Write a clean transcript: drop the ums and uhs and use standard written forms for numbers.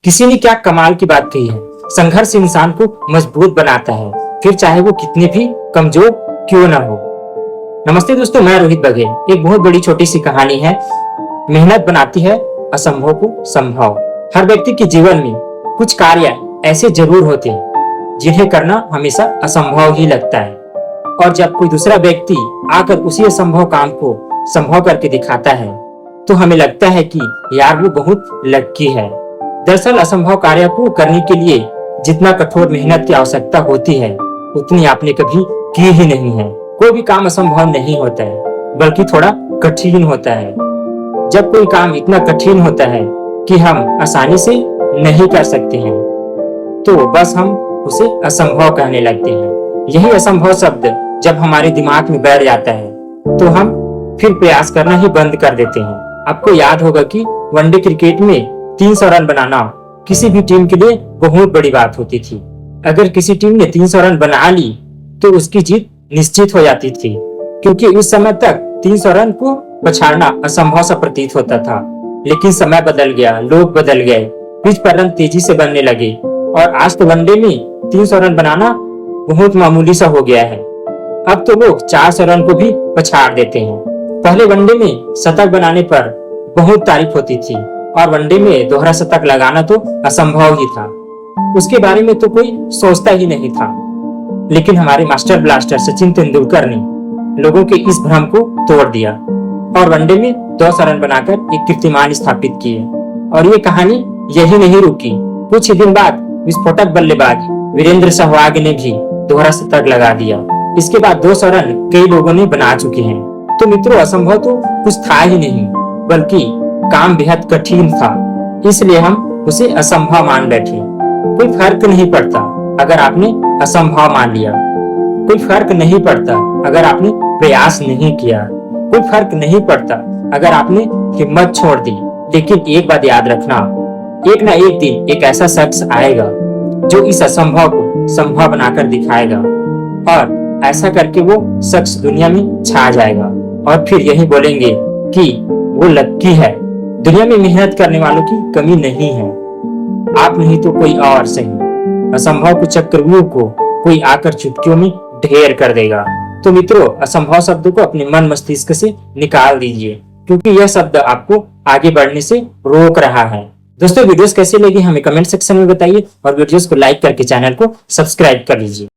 किसी ने क्या कमाल की बात कही है, संघर्ष इंसान को मजबूत बनाता है, फिर चाहे वो कितने भी कमजोर क्यों ना हो। नमस्ते दोस्तों, मैं रोहित बघेल। एक बहुत बड़ी छोटी सी कहानी है। मेहनत बनाती है असंभव को संभव। हर व्यक्ति के जीवन में कुछ कार्य ऐसे जरूर होते हैं जिन्हें करना हमेशा असंभव ही लगता है, और जब कोई दूसरा व्यक्ति आकर उसी असंभव काम को संभव करके दिखाता है तो हमें लगता है कि यार वो बहुत लक्की है। दरअसल असंभव कार्य को करने के लिए जितना कठोर मेहनत की आवश्यकता होती है उतनी आपने कभी की ही नहीं है। कोई भी काम असंभव नहीं होता है, बल्कि थोड़ा कठिन होता है। जब कोई काम इतना कठिन होता है कि हम आसानी से नहीं कर सकते हैं तो बस हम उसे असंभव कहने लगते हैं। यही असंभव शब्द जब हमारे दिमाग में बैठ जाता है तो हम फिर प्रयास करना ही बंद कर देते हैं। आपको याद होगा कि वनडे क्रिकेट में 300 रन बनाना किसी भी टीम के लिए बहुत बड़ी बात होती थी। अगर किसी टीम ने 300 रन बना ली तो उसकी जीत निश्चित हो जाती थी, क्योंकि उस समय तक 300 रन को पछाड़ना असंभव सा प्रतीत होता था। लेकिन समय बदल गया, लोग बदल गए, पिच पर रन तेजी से बनने लगे और आज तो वनडे में 300 रन बनाना बहुत मामूली सा हो गया है। अब तो लोग 400 रन को भी पछाड़ देते हैं। पहले वनडे में शतक बनाने पर बहुत तारीफ होती थी और वनडे में दोहरा शतक लगाना तो असंभव ही था, उसके बारे में तो कोई सोचता ही नहीं था। लेकिन हमारे मास्टर ब्लास्टर सचिन तेंदुलकर ने लोगों के इस भ्रम को तोड़ दिया और वनडे में 200 रन बनाकर एक कीर्तिमान स्थापित किए। और ये कहानी यही नहीं रुकी। कुछ ही दिन बाद विस्फोटक बल्लेबाज वीरेंद्र सहवाग ने भी दोहरा शतक लगा दिया। इसके बाद 200 रन कई लोगों ने बना चुके हैं। तो मित्रों, असंभव तो कुछ था ही नहीं, बल्कि काम बेहद कठिन था, इसलिए हम उसे असंभव मान बैठे। कोई फर्क नहीं पड़ता अगर आपने असंभव मान लिया, कोई फर्क नहीं पड़ता अगर आपने प्रयास नहीं किया, कोई फर्क नहीं पड़ता अगर आपने हिम्मत छोड़ दी। लेकिन एक बात याद रखना, एक ना एक दिन एक ऐसा शख्स आएगा जो इस असंभव को संभव बनाकर दिखाएगा, और ऐसा करके वो शख्स दुनिया में छा जाएगा और फिर यही बोलेंगे कि वो लक्की है। दुनिया में मेहनत करने वालों की कमी नहीं है, आप नहीं तो कोई और सही। असंभव को चक्रव्यूह को कोई आकर चुटकियों में ढेर कर देगा। तो मित्रों, असंभव शब्द को अपने मन मस्तिष्क से निकाल दीजिए, क्योंकि यह शब्द आपको आगे बढ़ने से रोक रहा है। दोस्तों, वीडियोस कैसे लगी हमें कमेंट सेक्शन में बताइए और वीडियोस को लाइक करके चैनल को सब्सक्राइब कर लीजिए।